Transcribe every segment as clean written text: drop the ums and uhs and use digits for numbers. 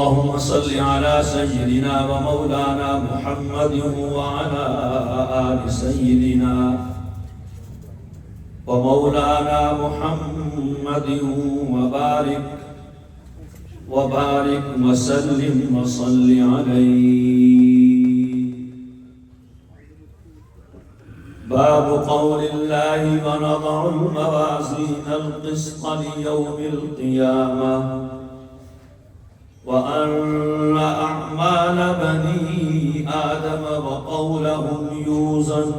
اللهم صل على سيدنا ومولانا محمد وعلى آل سيدنا ومولانا محمد وبارك وسلم وصل عليه. باب قول الله ونضع الموازين القسط ليوم القيامة وأن أعمال بني آدم وقولهم يوزن.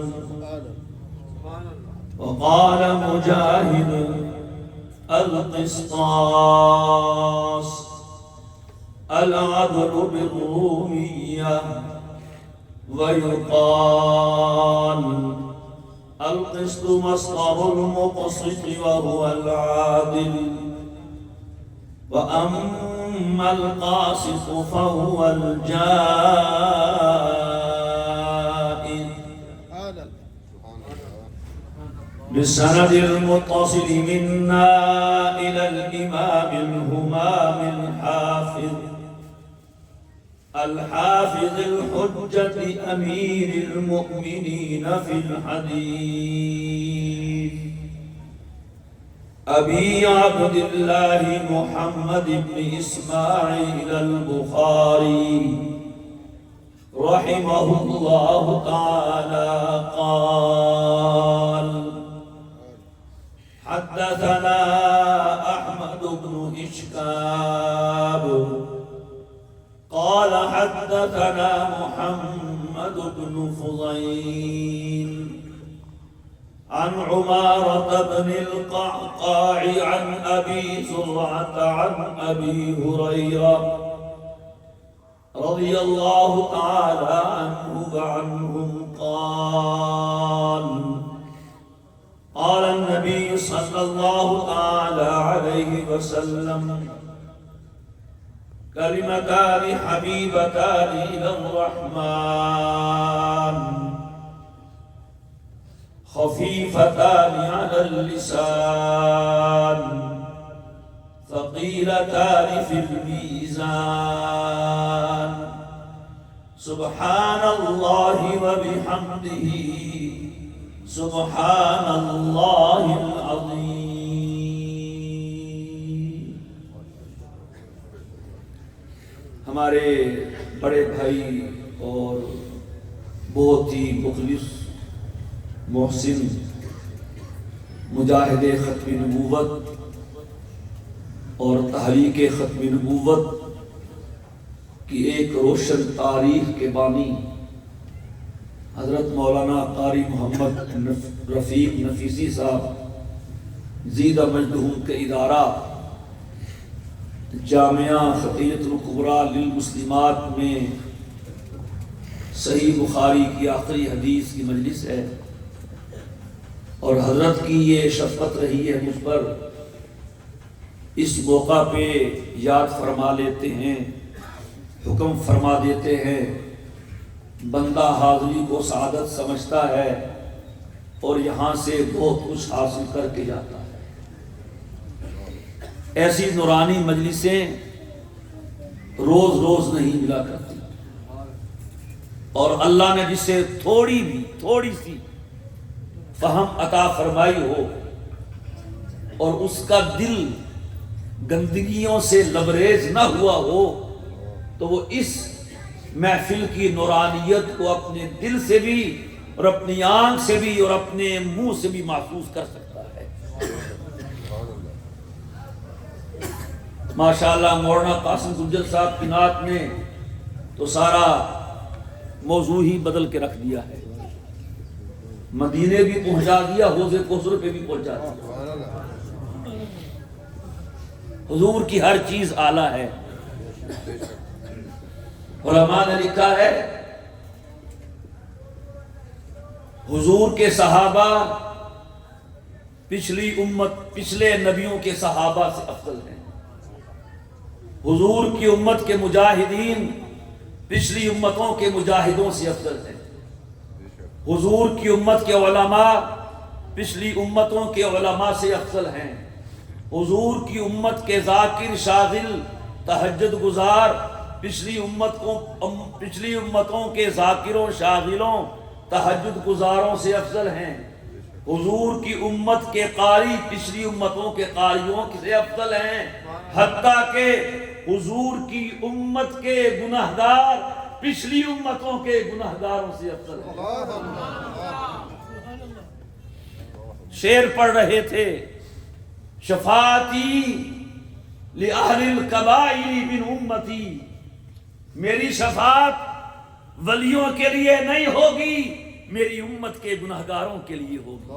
وقال مجاهد القسطاس العدل بالرومية. ويقال القسط مصدر المقسط وهو العادل. وأما القاسط فهو الجائر. بالسند المتصل منا إلى الإمام الهمام الحافظ الحجة أمير المؤمنين في الحديث أبي عبد الله محمد بن إسماعيل البخاري رحمه الله تعالى قال: حدثنا أحمد بن إشكاب قال حدثنا محمد بن فضيل عن عمارة بن القعقاع عن أبي زرعة عن أبي هريرة رضي الله تعالى عنه وعنهم قال النبي صلى الله تعالى عليه وسلم: كلمتان حبيبتان إلى الرحمن خفيفتان على اللسان ثقيلتان في الميزان سبحان الله وبحمده سبحان الله العظيم. ہمارے بڑے بھائی اور بہت ہی مخلص محسن مجاہد ختم نبوت اور تحریک ختم نبوت کی ایک روشن تاریخ کے بانی حضرت مولانا قاری محمد رفیق نفیسی صاحب زیدہ مجدہم کے ادارہ جامعہ خطیرۃ الکبریٰ للمسلمات میں صحیح بخاری کی آخری حدیث کی مجلس ہے، اور حضرت کی یہ شفقت رہی ہے مجھ پر، اس موقع پہ یاد فرما لیتے ہیں، حکم فرما دیتے ہیں، بندہ حاضری کو سعادت سمجھتا ہے اور یہاں سے بہت کچھ حاصل کر کے جاتا ہے۔ ایسی نورانی مجلسیں روز روز نہیں ملا کرتی، اور اللہ نے جسے تھوڑی سی فہم عطا فرمائی ہو اور اس کا دل گندگیوں سے لبریز نہ ہوا ہو تو وہ اس محفل کی نورانیت کو اپنے دل سے بھی اور اپنی آنکھ سے بھی اور اپنے منہ سے بھی محسوس کر سکتا ہے۔ ماشاءاللہ مولانا قاسم گجر صاحب کی نعت نے تو سارا موضوع ہی بدل کے رکھ دیا ہے، مدینے بھی پہنچا دیا، حوض کوثر پہ بھی پہنچا دیا۔ حضور کی ہر چیز اعلیٰ ہے۔ علماء نے لکھا ہے حضور کے صحابہ پچھلے نبیوں کے صحابہ سے افضل ہیں۔ حضور کی امت کے مجاہدین پچھلی امتوں کے مجاہدوں سے افضل ہیں۔ حضور کی امت کے علماء پچھلی امتوں کے علماء سے افضل ہیں۔ حضور کی امت کے ذاکر شاغل تہجد گزار پچھلی امتوں کے ذاکروں شاغلوں تہجد گزاروں سے افضل ہیں، حضور کی امت کے قاری پچھلی امتوں کے قاریوں سے افضل ہیں، حتیٰ کہ حضور کی امت کے گناہگار پچھلی امتوں کے گناہگاروں سے افضل ہیں۔ شعر پڑھ رہے تھے، شفاعتی لأہل الکبائر من امتی، میری شفاعت ولیوں کے لیے نہیں ہوگی، میری امت کے گناہگاروں کے لیے ہوگی۔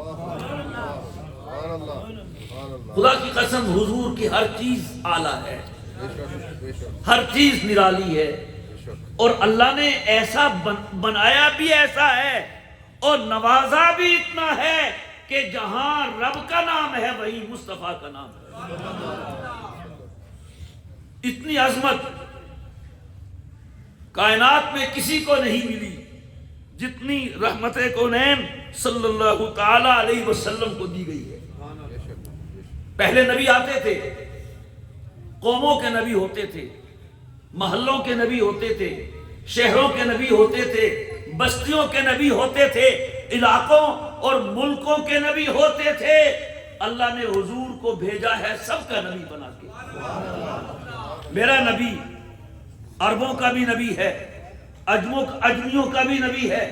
خدا کی قسم حضور کی ہر چیز اعلیٰ ہے، ہر چیز نرالی ہے، اور اللہ نے ایسا بنایا بھی ایسا ہے اور نوازا بھی اتنا ہے کہ جہاں رب کا نام ہے وہیں مصطفیٰ کا نام ہے۔ اتنی عظمت کائنات میں کسی کو نہیں ملی جتنی رحمت کونین صلی اللہ تعالی علیہ وسلم کو دی گئی ہے۔ پہلے نبی آتے تھے، قوموں کے نبی ہوتے تھے، محلوں کے نبی ہوتے تھے، شہروں کے نبی ہوتے تھے، بستیوں کے نبی ہوتے تھے، علاقوں اور ملکوں کے نبی ہوتے تھے۔ اللہ نے حضور کو بھیجا ہے سب کا نبی بنا کے۔ میرا نبی عربوں کا بھی نبی ہے، اجمیوں کا بھی نبی ہے،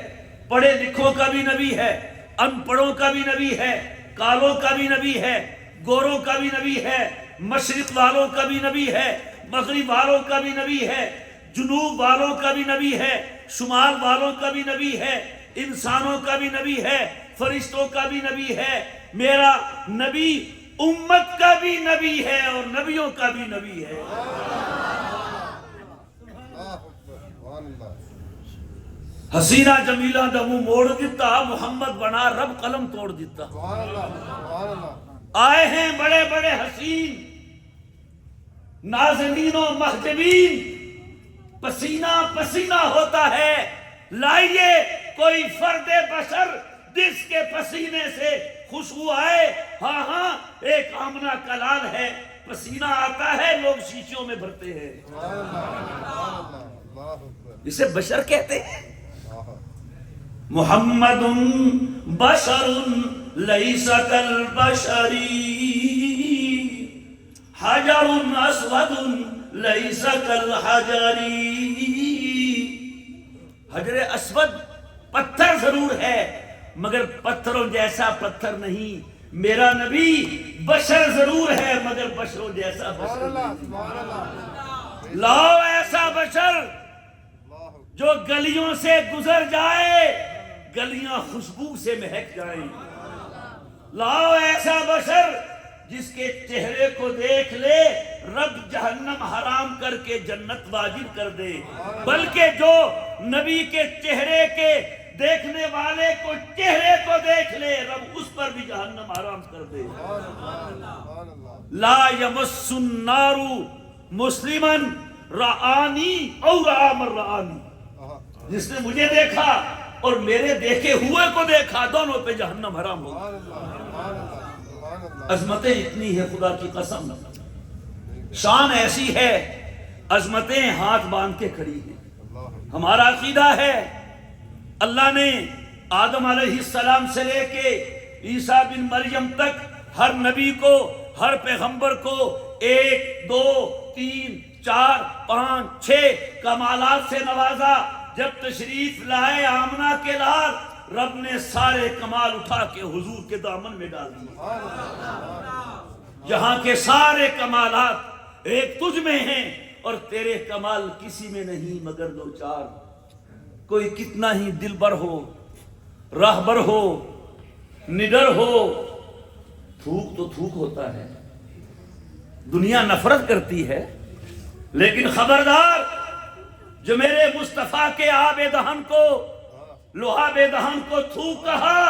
پڑھے لکھوں کا بھی نبی ہے، ان پڑھوں کا بھی نبی ہے، کالوں کا بھی نبی ہے، گوروں کا بھی نبی ہے، مشرق والوں کا بھی نبی ہے، مغرب والوں کا بھی نبی ہے، جنوب والوں کا بھی نبی ہے، شمال والوں کا بھی نبی ہے، انسانوں کا بھی نبی ہے، فرشتوں کا بھی نبی ہے۔ میرا نبی امت کا بھی نبی ہے اور نبیوں کا بھی نبی ہے۔ حسینہ جمیلہ دا منہ موڑ دیتا، محمد بنا رب قلم توڑ دیتا۔ آئے ہیں بڑے بڑے حسین نازنین و محجبین، پسینہ پسینہ ہوتا ہے، لائیے کوئی فرد بشر جس کے پسینے سے خوشبو آئے۔ ہاں ہاں ایک آمنہ کلال ہے، پسینہ آتا ہے لوگ شیشوں میں بھرتے ہیں، اسے بشر کہتے ہیں۔ محمد بشر لیس کالبشر، حجر اسود لیس کالحجر، حجر اسود پتھر ضرور ہے مگر پتھروں جیسا پتھر نہیں۔ میرا نبی بشر ضرور ہے مگر بشروں جیسا بشر نہیں۔ لاؤ ایسا بشر جو گلیوں سے گزر جائے گلیاں خوشبو سے مہک جائیں۔ لاؤ ایسا بشر جس کے چہرے کو دیکھ لے رب جہنم حرام کر کے جنت واجب کر دے، بلکہ جو نبی کے چہرے کے دیکھنے والے کو چہرے کو دیکھ لے رب اس پر بھی جہنم حرام کر دے۔ لا یمس النار مسلما رآنی او رآ من رآنی، جس نے مجھے دیکھا اور میرے دیکھے ہوئے کو دیکھا دونوں پہ جہنم حرام ہوگا۔ عظمتیں اتنی ہے خدا کی قسم، شان ایسی ہے، عظمتیں ہاتھ باندھ کے کھڑی ہیں۔ ہمارا عقیدہ ہے اللہ نے آدم علیہ السلام سے لے کے عیسیٰ بن مریم تک ہر نبی کو، ہر پیغمبر کو 1 2 3 4 5 6 کمالات سے نوازا۔ جب تشریف لائے آمنہ کے لال، رب نے سارے کمال اٹھا کے حضور کے دامن میں ڈال دیے۔ جہاں کے سارے کمالات ایک تجھ میں ہیں اور تیرے کمال کسی میں نہیں مگر 2 4۔ کوئی کتنا ہی دلبر ہو، راہبر ہو، نڈر ہو، تھوک تو تھوک ہوتا ہے، دنیا نفرت کرتی ہے، لیکن خبردار جو میرے مصطفیٰ کے آب دہن کو، لعاب دہن کو تھوک کہا،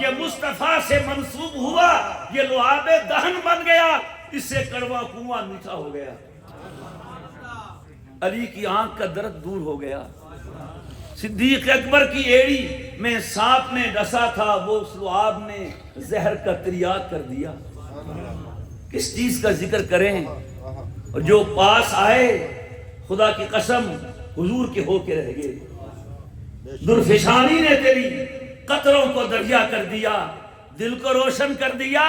یہ مصطفیٰ سے منسوب ہوا، یہ لعاب دہن بن گیا، اس سے کڑوا کنواں میٹھا ہو گیا۔ علی کی آنکھ کا درد دور ہو گیا۔ صدیق اکبر کی ایڑی میں سانپ نے ڈسا تھا، وہ اس لعاب نے زہر کا تریاق کر دیا۔ کس چیز کا ذکر کریں؟ اور جو پاس آئے خدا کی قسم حضور کے ہو کے رہ گئے۔ درفشانی نے تیری قطروں کو دریا کر دیا، دل کو روشن کر دیا،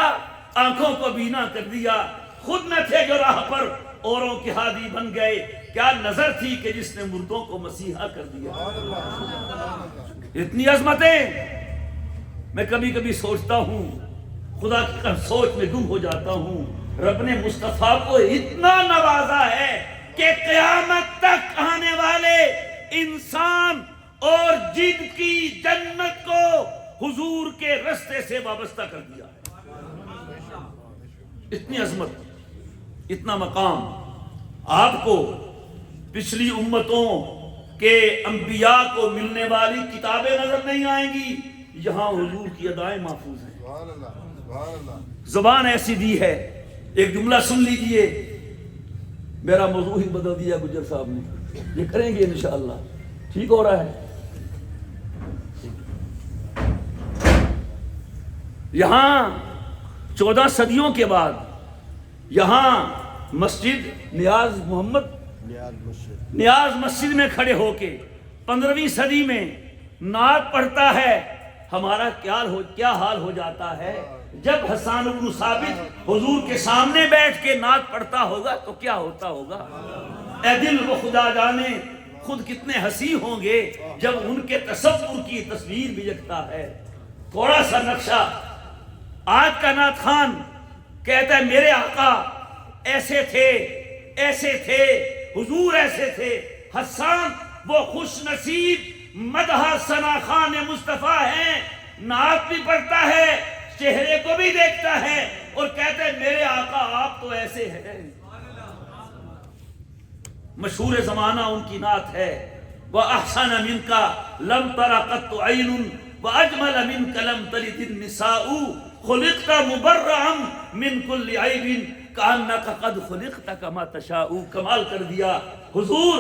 آنکھوں کو بینا کر دیا۔ خود نہ تھے جو راہ پر اوروں کے ہادی بن گئے، کیا نظر تھی کہ جس نے مردوں کو مسیحا کر دیا۔ اتنی عظمتیں میں کبھی کبھی سوچتا ہوں، خدا کی سوچ میں گم ہو جاتا ہوں۔ رب نے مصطفیٰ کو اتنا نوازا ہے کہ قیامت تک آنے والے انسان اور جن کی جنت کو حضور کے رستے سے وابستہ کر دیا ہے۔ اتنی عظمت، اتنا مقام۔ آپ کو پچھلی امتوں کے انبیاء کو ملنے والی کتابیں نظر نہیں آئیں گی، یہاں حضور کی ادائیں محفوظ ہیں۔ زبان ایسی دی ہے، ایک جملہ سن لیجئے، میرا موضوع ہی بدل دیا گجر صاحب نے، یہ کریں گے انشاءاللہ، ٹھیک ہو رہا ہے۔ یہاں 14 صدیوں کے بعد یہاں مسجد نیاز مسجد میں کھڑے ہو کے 15ویں صدی میں نعت پڑھتا ہے۔ ہمارا کیا حال ہو جاتا ہے جب حسان بن ثابت حضور کے سامنے بیٹھ کے نعت پڑھتا ہوگا تو کیا ہوتا ہوگا۔ اے دل وہ خدا جانے خود کتنے ہنسی ہوں گے جب ان کے تصور کی تصویر بھی جگتا ہے۔ تھوڑا سا نقشہ، آج کا نعت خان کہتا ہے میرے آقا ایسے تھے، ایسے تھے، حضور ایسے تھے۔ حسان وہ خوش نصیب مدح ثنا خان مصطفیٰ ہیں، نعت بھی پڑھتا ہے، چہرے کو بھی دیکھتا ہے اور کہتا ہے میرے آقا آپ تو ایسے ہیں۔ مشہور زمانہ ان کی نعت ہے، وَأَحْسَنَ مِنْكَ لَمْ تَرَ قَطُّ عَيْنٌ وَأَجْمَلَ مِنْكَ لَمْ تَلِدِ النِّسَاءُ خُلِقْتَ مُبَرَّعًا مِنْ كُلِّ عَيْبٍ كَأَنَّكَ قَدْ خُلِقْتَ كَمَا تَشَاءُ۔ کمال کر دیا حضور،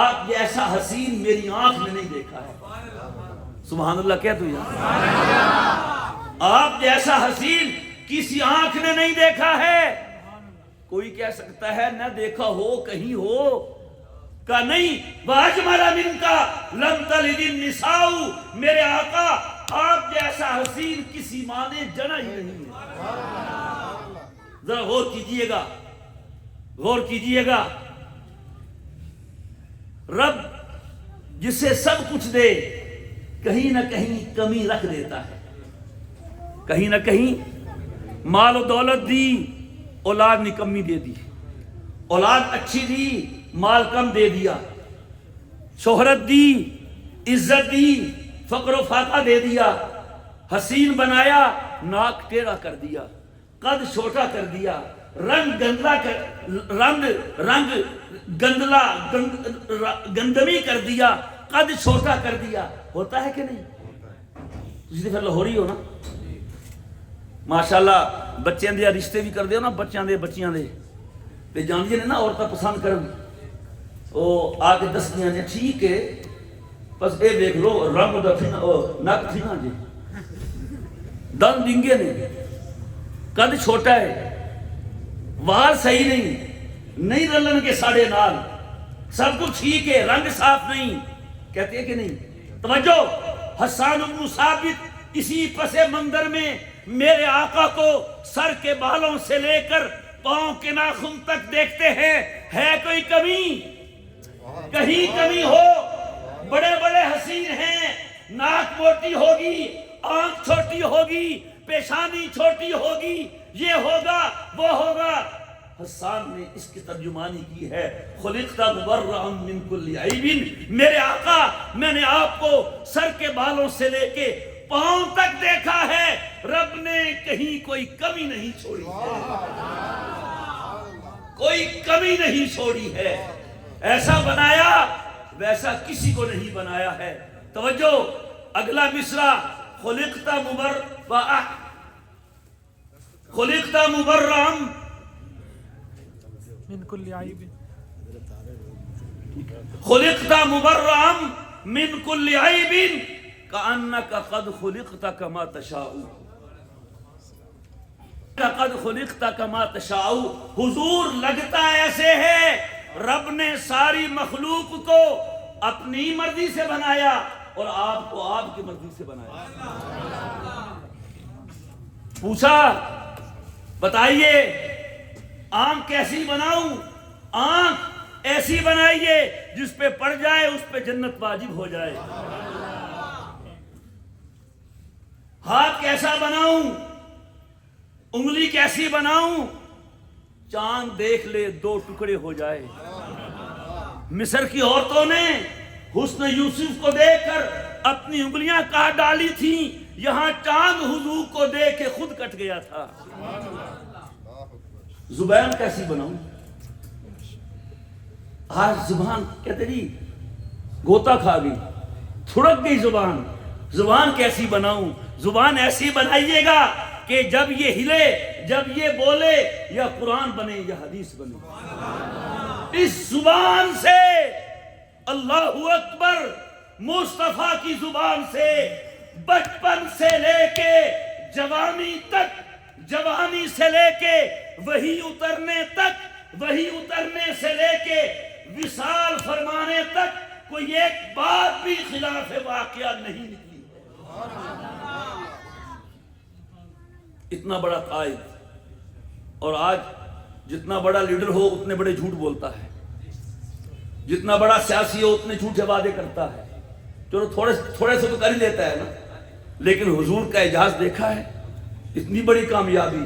آپ جیسا حسین میری آنکھ نے نہیں دیکھا ہے۔ سبحان اللہ کہہ تو یار، آپ جیسا حسین کسی آنکھ نے نہیں دیکھا ہے۔ کوئی کہہ سکتا ہے نہ دیکھا ہو، کہیں ہو کا نہیں۔ وَأَجْمَلَ مِنْكَ لَمْ تَلِدِ النِّسَاءُ، میرے آقا آپ جیسا حسین کسی ماں نے جنا ہی نہیں ہے۔ ذرا غور کیجئے گا، غور کیجئے گا، رب جسے سب کچھ دے کہیں نہ کہیں کمی رکھ دیتا ہے۔ کہیں نہ کہیں مال و دولت دی، اولاد نکمی دے دی، اولاد اچھی دی، مال کم دے دیا، شہرت دی، عزت دی، فقر و فاقہ دے دیا، حسین بنایا، ناک ٹیڑھا کر دیا، قد چھوٹا کر دیا، رنگ گندمی کر دیا، قد چھوٹا کر دیا۔ ہوتا ہے کہ نہیں؟ تسی پھر لاہوری ہو نا، ماشاءاللہ بچیاں دے رشتے بھی کر دے ہو نا، بچیاں دے تے جاندیاں نے نا عورتاں پسند کرن، او آ کے دس دیاں نے ٹھیک ہے بس اے دیکھ لو رنگ دا تھی نک تھی نا جی، دن ڈنگے نے، قد چھوٹا ہے، وال صحیح نہیں رلن کے ساڑے نال، سب کچھ ٹھیک ہے، رنگ صاف نہیں، کہتے ہیں کہ نہیں؟ توجہ، حسان بن ثابت اسی پس منظر میں میرے آقا کو سر کے بالوں سے لے کر پاؤں کے ناخن تک دیکھتے ہیں۔ ہے کوئی کمی؟ کہیں کمی ہو؟ بڑے بڑے حسین ہیں، ناک موٹی ہوگی، آنکھ چھوٹی ہوگی، پیشانی چھوٹی ہوگی، یہ ہوگا وہ ہوگا۔ حسان نے اس کی ترجمانی کی ہے، خلقت مبرعا من کل عیب، میرے آقا میں نے آپ کو سر کے بالوں سے لے کے پاؤں تک دیکھا ہے، رب نے کہیں کوئی کمی نہیں چھوڑی ہے، کوئی کمی نہیں چھوڑی ہے۔ ایسا بنایا ویسا کسی کو نہیں بنایا ہے۔ توجہ، اگلا مصرع، خلقت مبرعا من کل عیب، خلقت مبرعا من کل عیب کأنک قد خلقت کما تشاء۔ لقد خلقت کما تشاء، حضور لگتا ایسے ہے رب نے ساری مخلوق کو اپنی مرضی سے بنایا اور آپ کو آپ کی مرضی سے بنایا۔ پوچھا بتائیے آنکھ کیسی بناؤں؟ آنکھ ایسی بنائیے جس پہ پڑ جائے اس پہ جنت واجب ہو جائے۔ ہاتھ کیسا بناؤں؟ انگلی کیسی بناؤں؟ چاند دیکھ لے دو ٹکڑے ہو جائے۔ مصر کی عورتوں نے حسن یوسف کو دیکھ کر اپنی انگلیاں کاٹ ڈالی تھیں، یہاں چاند حضور کو دیکھ کے خود کٹ گیا تھا۔ زبان کیسی بناؤں؟ آج زبان کہتے جی گوتا کھا گئی، تھڑک گئی زبان۔ زبان کیسی بناؤں؟ زبان ایسی بنائیے گا کہ جب یہ ہلے، جب یہ بولے، یا قرآن بنے یا حدیث بنے۔ اس زبان سے اللہ اکبر، مصطفیٰ کی زبان سے بچپن سے لے کے جوانی تک، جوانی سے لے کے وحی اترنے تک، وحی اترنے سے لے کے وصال فرمانے تک کوئی ایک بات بھی خلاف واقعہ نہیں نکلی۔ اتنا بڑا قائد، اور آج جتنا بڑا لیڈر ہو اتنے بڑے جھوٹ بولتا ہے، جتنا بڑا سیاسی ہو اتنے جھوٹے وعدے کرتا ہے۔ چلو تھوڑے سے تو کر ہی لیتا ہے نا، لیکن حضور کا اعجاز دیکھا ہے؟ اتنی بڑی کامیابی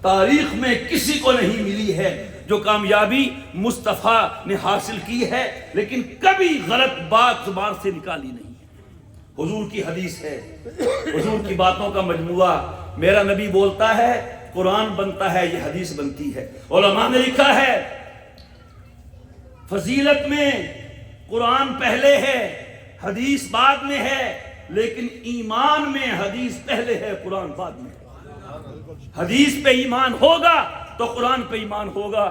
تاریخ میں کسی کو نہیں ملی ہے جو کامیابی مصطفیٰ نے حاصل کی ہے، لیکن کبھی غلط بات زبان سے نکالی نہیں۔ حضور کی حدیث ہے، حضور کی باتوں کا مجموعہ۔ میرا نبی بولتا ہے قرآن بنتا ہے، یہ حدیث بنتی ہے۔ علماء نے لکھا ہے فضیلت میں قرآن پہلے ہے، حدیث بعد میں ہے، لیکن ایمان میں حدیث پہلے ہے، قرآن بعد میں ہے۔ حدیث پہ ایمان ہوگا تو قرآن پہ ایمان ہوگا۔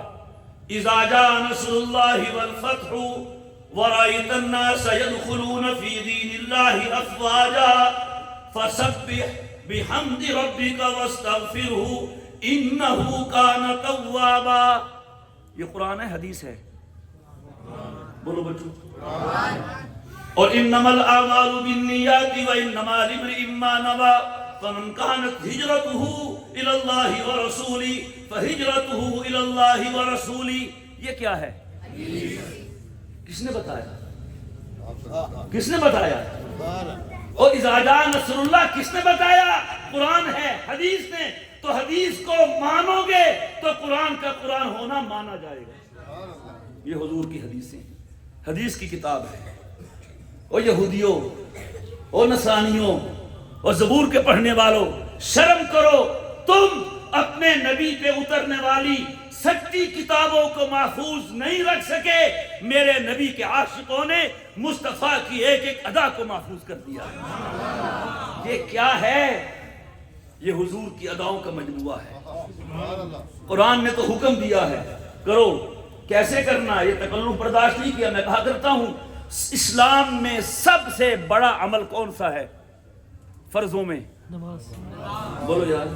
اذا جاء نصر اللہ والفتح ورأيت الناس يدخلون في دين الله أفواجا فسبح بحمد ربك واستغفره إنه كان توابا۔ یہ قرآن ہے، حدیث ہے؟ بولو بچو۔ اور انما الاعمال بالنیات وانما لامرئ ما نوى فمن كانت هجرته الى الله ورسوله فهجرته الى الله ورسوله۔ یہ کیا ہے؟ کس نے بتایا؟ کس نے بتایا؟ اور اذا جاء نصر اللہ کس نے بتایا؟ قرآن ہے، حدیث نے۔ تو حدیث کو مانو گے تو قرآن کا قرآن ہونا مانا جائے گا۔ یہ حضور کی حدیثیں، حدیث کی کتاب ہے۔ اور یہودیوں اور نصرانیوں اور زبور کے پڑھنے والوں، شرم کرو، تم اپنے نبی پہ اترنے والی سچی کتابوں کو محفوظ نہیں رکھ سکے، میرے نبی کے عاشقوں نے مصطفیٰ کی ایک ایک ادا کو محفوظ کر دیا۔ یہ کیا ہے؟ یہ حضور کی اداؤں کا مجموعہ ہے۔ قرآن نے تو حکم دیا ہے کرو، کیسے کرنا؟ یہ تکلف برداشت نہیں کیا۔ میں کہا کرتا ہوں اسلام میں سب سے بڑا عمل کون سا ہے فرضوں میں؟ نماز۔ بولو یار،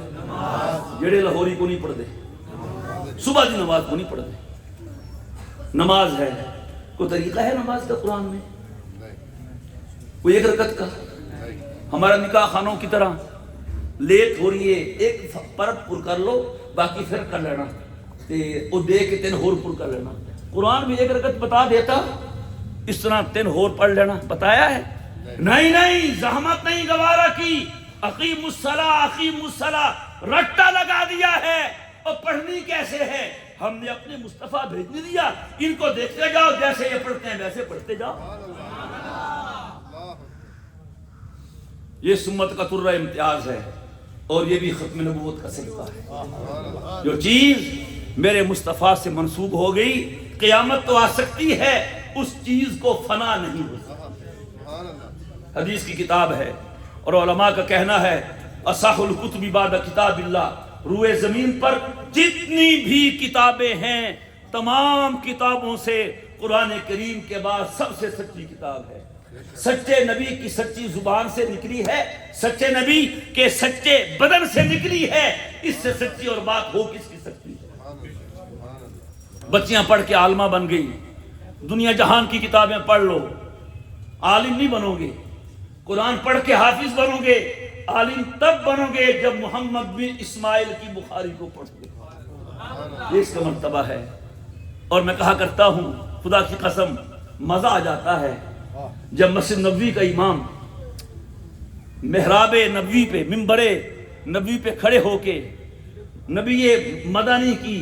جڑے لاہوری کو نہیں پڑھ دے، صبح کی نماز کو نہیں پڑھ دے۔ نماز ہے، کوئی طریقہ ہے نماز کا قرآن میں؟ کوئی ایک رکعت کا؟ ہمارا نکاح خانوں کی طرح لیٹ ہو رہی ہے، ایک پرت پر کر لو، باقی پھر کر لینا، وہ دے کے 3 اور پر کر لینا۔ قرآن بھی ایک رکعت بتا دیتا، اس طرح 3 اور پڑھ لینا بتایا ہے؟ نہیں، زحمت نہیں گوارا کی۔ اقیم الصلاۃ، اقیم الصلاۃ رٹا لگا دیا ہے، اور پڑھنی کیسے ہے؟ ہم نے اپنے مصطفیٰ بھیج دیا، ان کو دیکھتے جاؤ، جیسے یہ پڑھتے ہیں ویسے پڑھتے جاؤ۔ یہ سمت کا ترہ امتیاز ہے، اور یہ بھی ختم نبوت کا صدقہ ہے۔ جو چیز میرے مصطفیٰ سے منسوب ہو گئی، قیامت تو آ سکتی ہے، اس چیز کو فنا نہیں ہو سکتا۔ حدیث کی کتاب ہے، اور علماء کا کہنا ہے اصح الکتب بعد کتاب اللہ، روئے زمین پر جتنی بھی کتابیں ہیں تمام کتابوں سے قرآن کریم کے بعد سب سے سچی کتاب ہے۔ سچے نبی کی سچی زبان سے نکلی ہے، سچے نبی کے سچے بدن سے نکلی ہے، اس سے سچی اور بات ہو کس کی سکتی ہے؟ بچیاں پڑھ کے عالمہ بن گئی، دنیا جہان کی کتابیں پڑھ لو، عالم نہیں بنو گے۔ قرآن پڑھ کے حافظ بنو گے، عالم تب بنو گے جب محمد بن اسماعیل کی بخاری کو پڑھو گے، یہ اس کا مرتبہ ہے۔ اور میں کہا کرتا ہوں خدا کی قسم مزہ آ جاتا ہے جب مسجد نبوی کا امام محراب نبوی پہ ممبر نبوی پہ کھڑے ہو کے نبی مدنی کی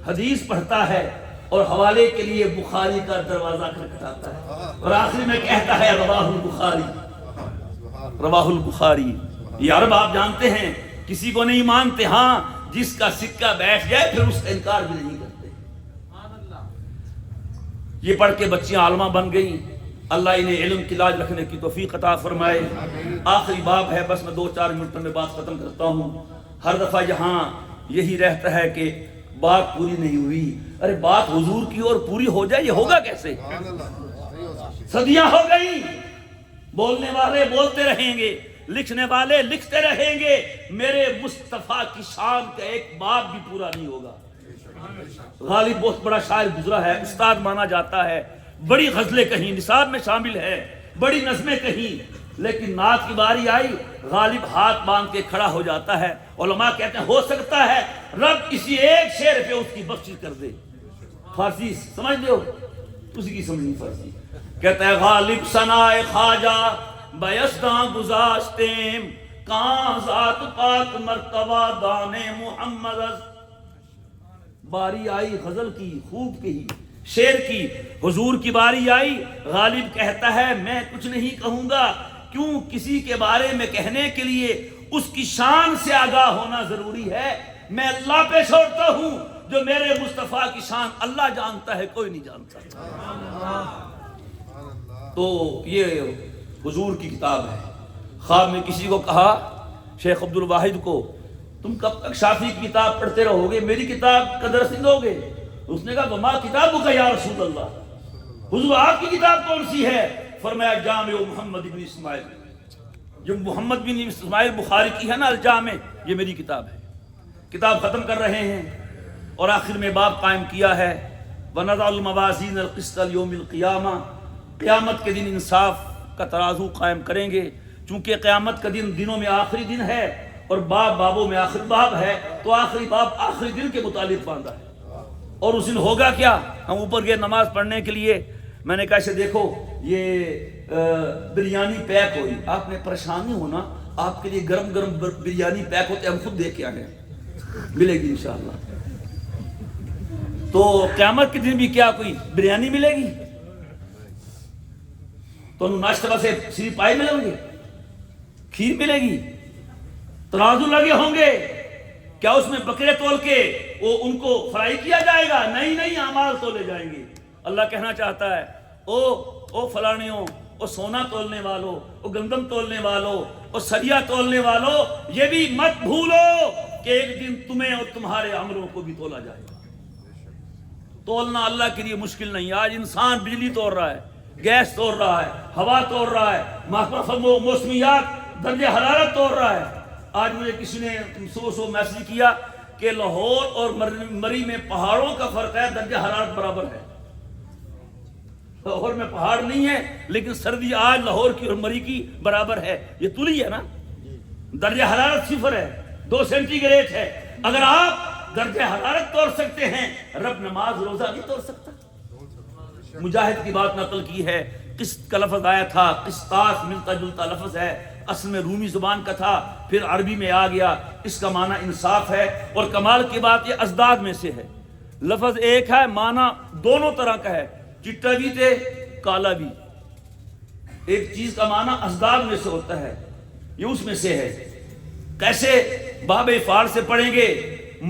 حدیث پڑھتا ہے اور حوالے کے لیے بخاری کا دروازہ کھٹکھٹاتا ہے اور آخر میں کہتا ہے رواہ البخاری، رواہ البخاری۔ یہ عرب آپ جانتے ہیں کسی کو نہیں مانتے، ہاں جس کا سکہ بیٹھ جائے پھر اس کا انکار بھی نہیں کرتے۔ یہ پڑھ کے بچیاں عالمہ بن گئیں، اللہ انہیں علم کی لاج رکھنے کی توفیق عطا فرمائے۔ آخری باب ہے، بس میں 2-4 منٹ میں بات ختم کرتا ہوں۔ ہر دفعہ یہاں یہی رہتا ہے کہ بات پوری نہیں ہوئی، ارے بات حضور کی اور پوری ہو جائے، یہ ہوگا کیسے؟ صدیاں ہو گئی، بولنے والے بولتے رہیں گے، لکھنے والے لکھتے رہیں گے، میرے مصطفیٰ کی شان کا ایک باب بھی پورا نہیں ہوگا۔ غالب بہت بڑا شاعر گزرا ہے، استاد مانا جاتا ہے، بڑی غزلیں کہیں نصاب میں شامل ہے، بڑی نظمیں کہیں، لیکن نعت کی باری آئی غالب ہاتھ باندھ کے کھڑا ہو جاتا ہے۔ علماء کہتے ہیں ہو سکتا ہے رب کسی ایک شعر پہ اس کی بخشش کر دے۔ فارسی سمجھ لو، اسی کی سمجھنی فارسی کہتا ہے غالب ثنائے خواجہ بیزداں گزاشتیم کہاں ذات پاک مرتبہ دانے محمد۔ باری آئی غزل کی، خوب کہی، شعر کی، حضور کی باری آئی، غالب کہتا ہے میں کچھ نہیں کہوں گا، کیوں کسی کے بارے میں کہنے کے لیے اس کی شان سے آگاہ ہونا ضروری ہے۔ میں اللہ پہ چھوڑتا ہوں، جو میرے مصطفیٰ کی شان اللہ جانتا ہے، کوئی نہیں جانتا۔ تو یہ حضور کی کتاب ہے۔ خواب میں کسی کو کہا، شیخ عبد الواحد کو، تم کب تک شافعی کی کتاب پڑھتے رہو گے، میری کتاب کا درس نہیں دو گے؟ اس نے کہا وما کتابک یا رسول اللہ، حضور آپ کی کتاب کون سی ہے؟ فرمایا جامع محمد بن اسماعیل، جو محمد بن اسماعیل بخاری کی ہے نا الجامع، یہ میری کتاب ہے۔ کتاب ختم کر رہے ہیں اور آخر میں باب قائم کیا ہے وَنَضَعُ الْمَوَازِينَ الْقِسْطَ لِيَوْمِ الْقِيَامَةِ، قیامت کے دن انصاف کا ترازو قائم کریں گے۔ چونکہ قیامت کا دن دنوں میں آخری دن ہے اور باب بابوں میں آخری باب ہے، تو آخری باب آخری دن کے متعلق باندھا ہے۔ اور اس دن ہوگا کیا؟ ہم اوپر گئے نماز پڑھنے کے لیے، میں نے کہا اسے دیکھو یہ بریانی پیک ہوئی، آپ نے پریشان نہیں ہونا، آپ کے لیے گرم گرم بریانی پیک ہوتے ہم خود دیکھ کے آئے ہیں، ملے گی انشاءاللہ۔ تو قیامت کے دن بھی کیا کوئی بریانی ملے گی؟ تو ناشتہ سے صرف پائے ملیں گے، کھیر ملے گی، ترازو لگے ہوں گے، کیا اس میں بکرے تول کے وہ ان کو فرائی کیا جائے گا؟ نہیں، اعمال تولے جائیں گے۔ اللہ کہنا چاہتا ہے او فلانیوں، او سونا تولنے والوں، او گندم تولنے والوں، او سریا تولنے والوں، یہ بھی مت بھولو کہ ایک دن تمہیں اور تمہارے عملوں کو بھی تولا جائے گا۔ تولنا اللہ کے لیے مشکل نہیں۔ آج انسان بجلی توڑ رہا ہے، گیس توڑ رہا ہے، ہوا توڑ رہا ہے، موسمیات درجہ حرارت توڑ رہا ہے۔ آج مجھے کسی نے سو میسج کیا کہ لاہور اور مری میں پہاڑوں کا فرق ہے، درجہ حرارت برابر ہے۔ لاہور میں پہاڑ نہیں ہے لیکن سردی آج لاہور کی اور مری کی برابر ہے۔ یہ تولی ہے نا، درجہ حرارت 0 ہے، 2 سینٹی گریڈ ہے۔ اگر آپ درجہ حرارت توڑ سکتے ہیں، رب نماز روزہ نہیں توڑ سکتا۔ مجاہد کی بات نقل کی ہے، قسط کا لفظ آیا تھا، قسطاس ملتا جلتا لفظ ہے، اصل میں رومی زبان کا تھا، پھر عربی میں آ گیا، اس کا معنی انصاف ہے۔ اور کمال کی بات یہ ازداد میں سے ہے، لفظ ایک ہے، معنی دونوں طرح کا ہے، چٹا بھی تھے کالا بھی۔ ایک چیز کا معنی ازداد میں سے ہوتا ہے، یہ اس میں سے ہے۔ کیسے؟ باب فار سے پڑھیں گے،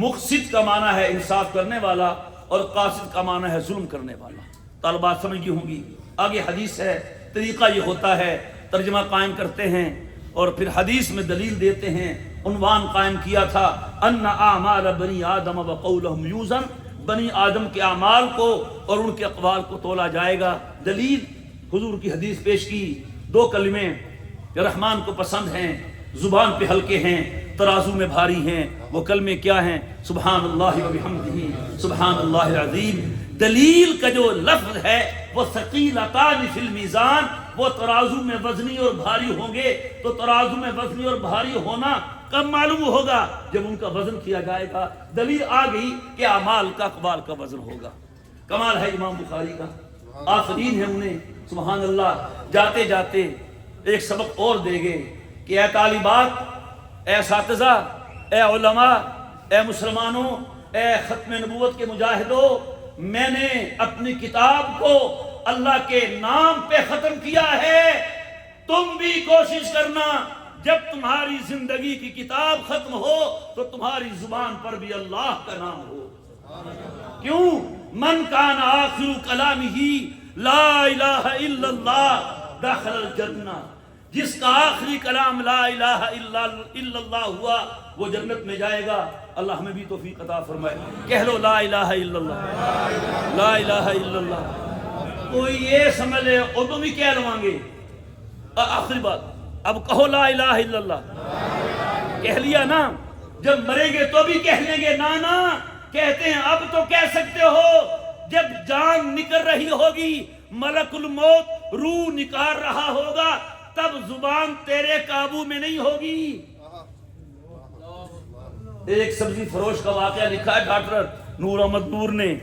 مقصد کا معنی ہے انصاف کرنے والا اور قاصد کا معنی ہے ظلم کرنے والا۔ طالبات سمجھ گئی ہوں گی۔ آگے حدیث ہے، طریقہ یہ ہوتا ہے، ترجمہ قائم کرتے ہیں اور پھر حدیث میں دلیل دیتے ہیں۔ عنوان قائم کیا تھا ان اعمال بنی آدم وقولہم یوزن، بنی آدم کے اعمال کو اور ان کے اقوال کو تولا جائے گا۔ دلیل حضور کی حدیث پیش کی دو کلمے جو رحمان کو پسند ہیں، زبان پہ ہلکے ہیں، ترازو میں بھاری ہیں، وہ کلمے کیا ہیں؟ سبحان اللہ و بحمدہ سبحان اللہ العظیم۔ دلیل کا جو لفظ ہے وہ ثقیلتان فی المیزان، وہ ترازو میں وزنی اور بھاری ہوں گے۔ تو ترازو میں وزنی اور بھاری ہونا کب معلوم ہوگا؟ جب ان کا وزن کیا جائے گا۔ دلیل آ گئی کہ اعمال کا اقوال کا وزن ہوگا۔ کمال ہے امام بخاری کا، آفرین ہے انہیں، سبحان اللہ۔ جاتے جاتے ایک سبق اور دے گے کہ اے طالبات، اے اساتذہ، اے علماء، اے مسلمانوں، اے ختم نبوت کے مجاہدوں، میں نے اپنی کتاب کو اللہ کے نام پہ ختم کیا ہے۔ تم بھی کوشش کرنا جب تمہاری زندگی کی کتاب ختم ہو تو تمہاری زبان پر بھی اللہ کا نام ہو۔ کیوں؟ من کان آخر کلامہ لا الہ الا اللہ دخل الجنہ، جس کا آخری کلام لا الہ الا اللہ ہوا وہ جنت میں جائے گا۔ اللہ ہمیں بھی توفیق عطا فرمائے۔ کہہ لو لا الہ الا اللہ، لا الہ الا اللہ۔ کوئی یہ سمجھ لے اردو بھی کہہ لوائیں گے۔ آخری بات، اب کہو لا الہ الا اللہ، کہہ لیا نا؟ جب مریں گے تو بھی کہہ لیں گے؟ نانا کہتے ہیں اب تو کہہ سکتے ہو، جب جان نکل رہی ہوگی، ملک الموت روح نکال رہا ہوگا، تب زبان تیرے قابو میں نہیں ہوگی۔ ایک سبزی فروش کا واقعہ لکھا ہے ڈاکٹر نور احمد نور نے۔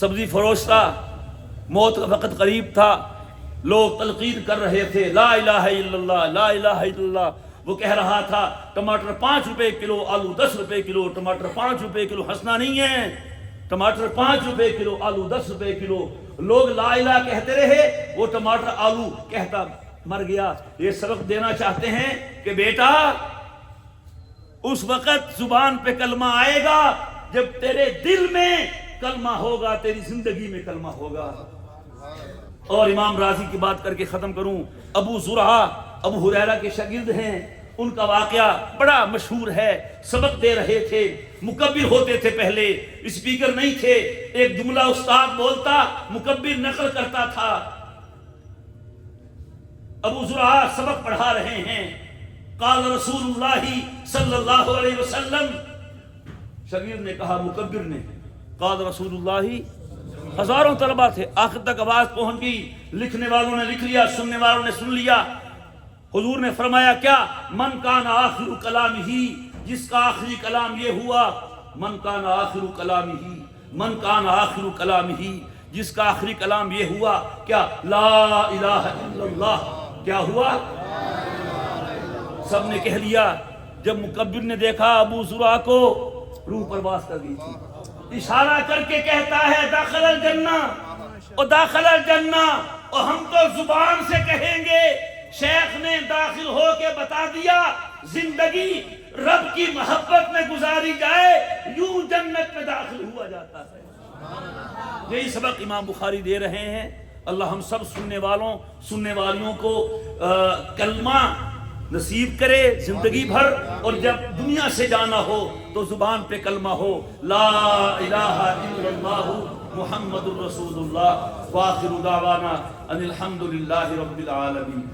سبزی فروش تھا، موت کا وقت قریب تھا، لوگ تلقین کر رہے تھے لا الہ الا اللہ، لا الہ الا اللہ۔ وہ کہہ رہا تھا ٹماٹر 5 روپے کلو، آلو 10 روپے کلو، ٹماٹر 5 روپے کلو، ہنسنا نہیں ہے، ٹماٹر 5 روپے کلو، آلو 10 روپے کلو۔ لوگ لا الہ کہتے رہے، وہ ٹماٹر آلو کہتا مر گیا۔ یہ سبق دینا چاہتے ہیں کہ بیٹا اس وقت زبان پہ کلمہ آئے گا جب تیرے دل میں کلمہ ہوگا، تیری زندگی میں کلمہ ہوگا۔ اور امام راضی کی بات کر کے ختم کروں۔ ابو زرعہ ابو ہریرہ کے شاگرد ہیں، ان کا واقعہ بڑا مشہور ہے۔ سبق دے رہے تھے، مکبر ہوتے تھے، پہلے اسپیکر نہیں تھے، ایک جملہ استاد بولتا، مکبر نقل کرتا تھا۔ ابو زرعہ سبق پڑھا رہے ہیں، قال رسول اللہ صلی اللہ علیہ وسلم، شاگرد نے کہا مکبر نے، قال رسول اللہ، ہزاروں طلبہ تھے، آخر تک آواز پہنچ گئی، لکھنے والوں نے لکھ لیا، سننے والوں نے سن لیا۔ حضور نے فرمایا کیا؟ من کان آخر کلامہ، جس کا آخری کلام یہ ہوا، من کان آخر کلامہ، من کان آخر کلامہ، جس کا آخری کلام یہ ہوا کیا؟ لا الہ الا اللہ۔ کیا ہوا؟ سب نے کہہ لیا۔ جب مکبر نے دیکھا ابو زرعہ کو، روح پرواز کر گئی تھی، اشارہ کر کے کہتا ہے داخل الجنہ، اور داخل الجنہ، اور ہم تو زبان سے کہیں گے۔ شیخ نے داخل ہو کے بتا دیا، زندگی رب کی محبت میں گزاری جائے یوں جنت میں داخل ہوا جاتا ہے۔ یہی سبق امام بخاری دے رہے ہیں۔ اللہ ہم سب سننے والوں سننے والیوں کو کلمہ نصیب کرے زندگی بھر، اور جب دنیا سے جانا ہو تو زبان پہ کلمہ ہو، لا الہ الا اللہ محمد الرسول اللہ، وآخر دعوانا ان الحمد للہ رب العالمین۔